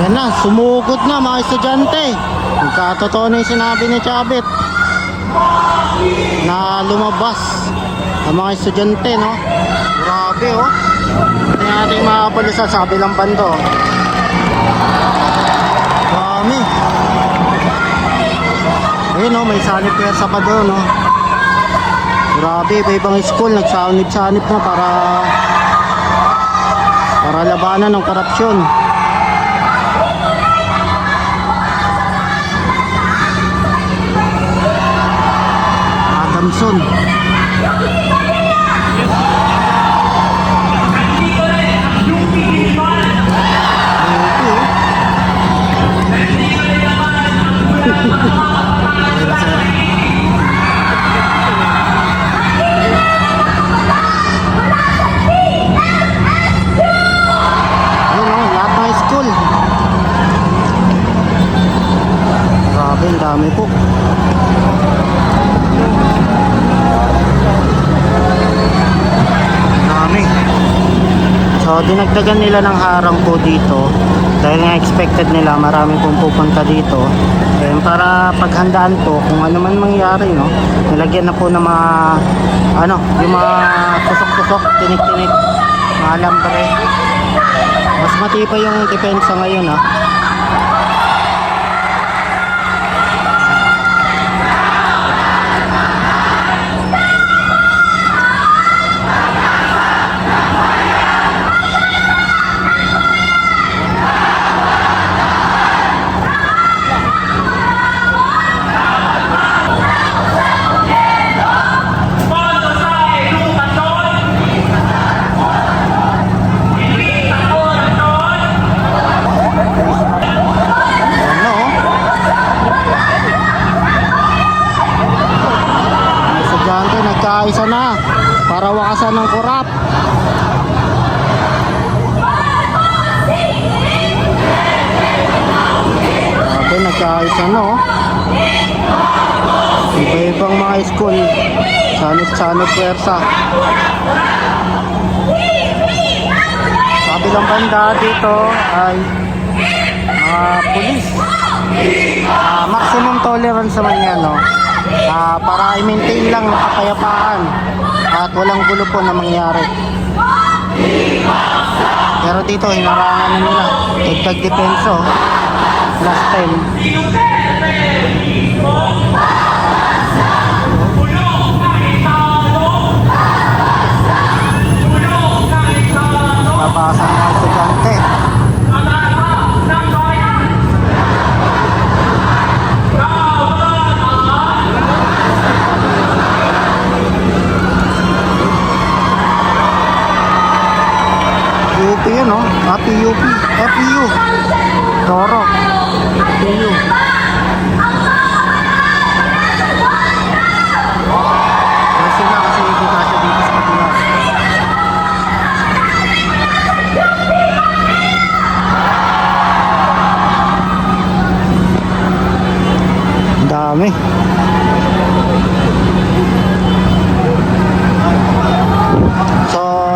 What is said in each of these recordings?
Ayan na, sumugod na mga estudyante. Nagkatotoo na yung sinabi ni Chabit na lumabas ang mga estudyante, no? Grabe, oh. Hindi natin makapalisa sa kabilang bando. Dami. Ayun, oh, may sanip pwersa pa doon, no? Grabe, iba-ibang school nagsanip-sanip na para labanan ng korupsyon. Adamson. Ang dami po. Dami. So dinagdagan nila ng harang po dito dahil nga expected nila marami pong pupunta dito. Then para paghandaan po kung ano man mangyari, no, nilagyan na po ng mga yung mga tusok-tusok, tinik-tinik, mga alambre. Mas matibay yung depensa ngayon, ha. Nagkaisa na para wakasan ng korap. Grabe, nagkaisa na, oh. Iba-ibang mga school, sanip-sanip pwersa. Sa kabilang banda dito ay pulis. Maximum tolerance naman yan, no? Para i-maintain lang ang kapayapaan at walang gulo po na mangyari. Pero dito hinarangan na nila dagdag depenso last time. Nabasan ng estudyante. UP yun, no? PUP, FEU Toro, FEU. Kasi na kasi hindi kasi dito sa kapila. Ang dami.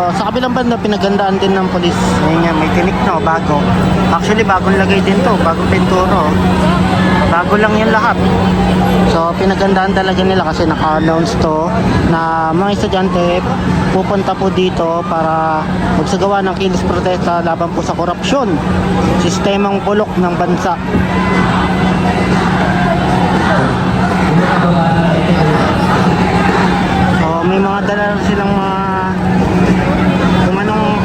Sa kabilang banda pinagandaan din ng polis. Ayun yan, may tinik, no, bago. Actually bagong lagay din to, bagong pinturo. Bago lang yung lahat. So pinagandaan talaga nila kasi naka-announce to na mga estudyante pupunta po dito para magsagawa ng kilos protesta laban po sa korupsyon, sistemang bulok ng bansa. So may mga dala silang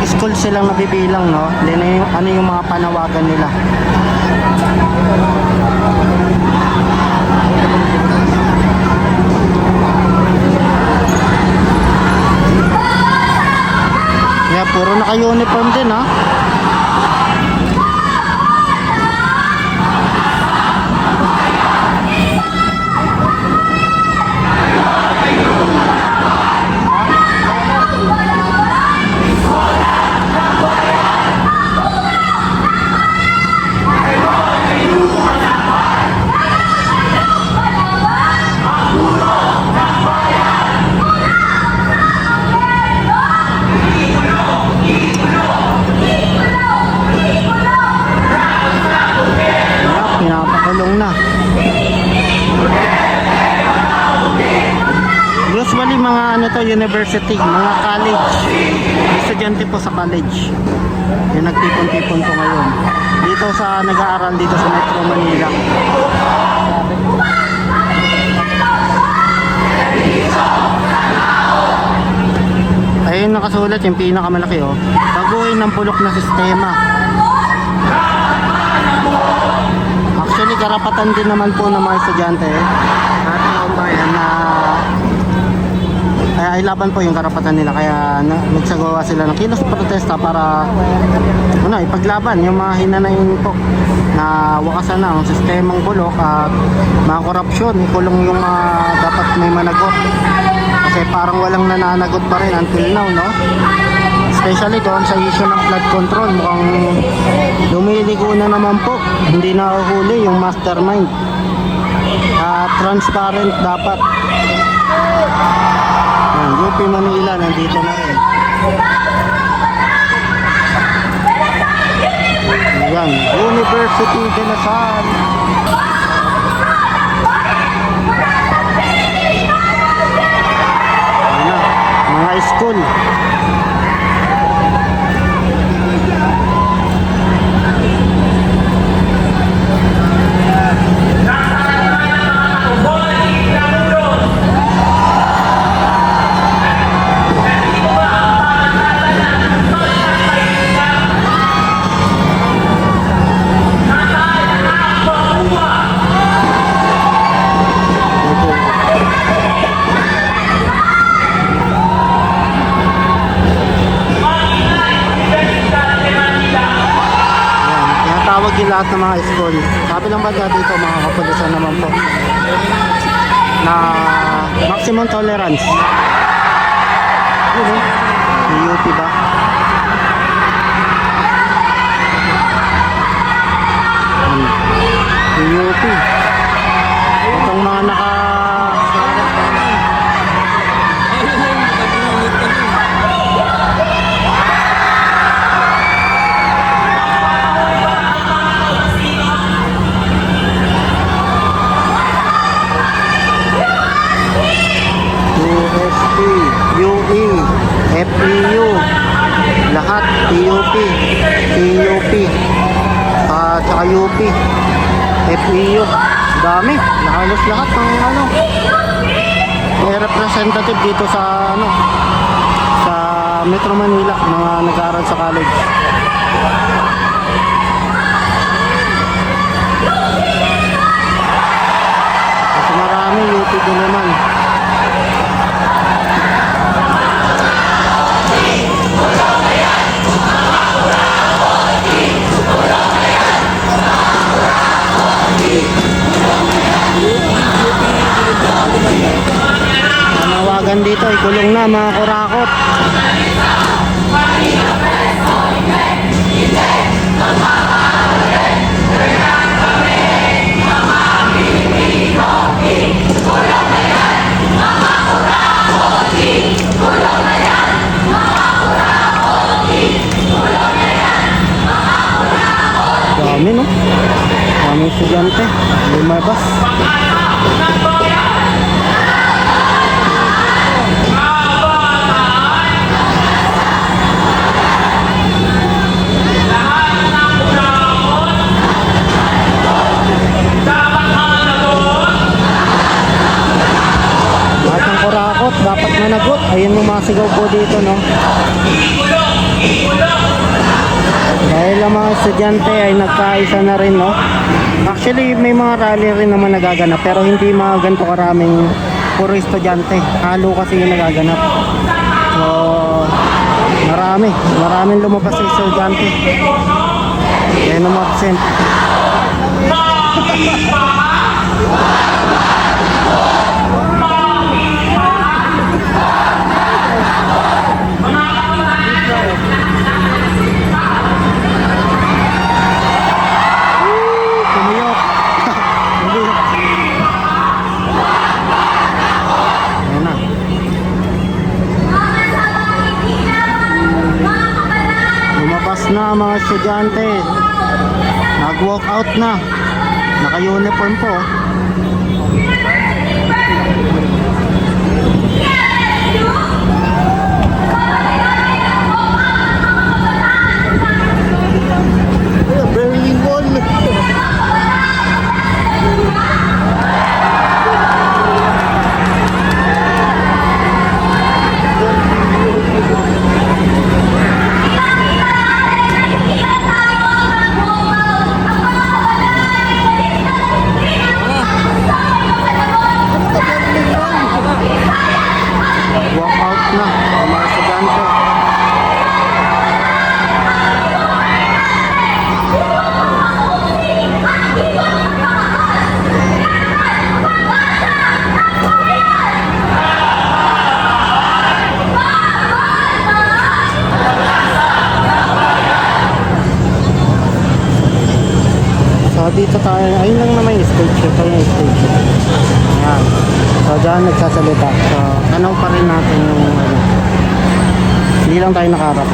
school silang nabibilang, no? Ano yung mga panawagan nila. Kaya puro naka-uniform din, ha? kulong na. Usually mga ano to, university, mga college. Estudyante po sa college. Yung nagtipon-tipon po ngayon. Dito sa nag-aaral dito sa Metro Manila. Ayun nakasulat yung pinakamalaki oh. Baguhin ng bulok na sistema. Actually karapatan din naman po ng mga estudyante at taong bayan na ay laban po yung karapatan nila, kaya nagsagawa sila ng kilos protesta para ipaglaban yung mga hinanayin po na wakasan na ang sistemang bulok at mga korupsyon, ikulong yung dapat may managot kasi parang walang nananagot pa rin until now, no? Especially doon sa issue ng flood control, mukhang lumiligo na naman po, hindi na huli yung mastermind at transparent dapat. UP Manila nandito na rin. Ayan, University de La Salle. Ayan na, mga school. Tawag yung lahat ng mga school. Sabi lang ba dito mga kapulisan naman po na maximum tolerance. Yun UP ba? UP. Itong mga UE, FEU, lahat, TUP, TUP, at saka UP, FEU, dami, halos lahat ng may representative dito sa sa Metro Manila, mga nag-aaral sa college. Kasi marami UP din naman. Manawagan dito, ikulong na mga kurakot. Dami no? Dami estudyante, lumabas. Dapat managot. Ayun yung masigaw po dito, no? Dahil ang mga estudyante ay nagkaisa na rin, no? Actually, may mga rally rin naman nagaganap, pero hindi mga ganito karaming puro estudyante. Halo kasi yung nagaganap. So, maraming lumabas sa estudyante. Kaya umabsent. Lumabas na mga estudyante, nag-walk out na Naka-uniform po. Berlin Wall. Walk out na. Mga estudyante. So dito tayo, ayun lang naman yung stage. Ito yung stage. Ayan. So dyan nagsasalita. So tanong pa rin natin yung ano. Hindi lang tayo nakaharap.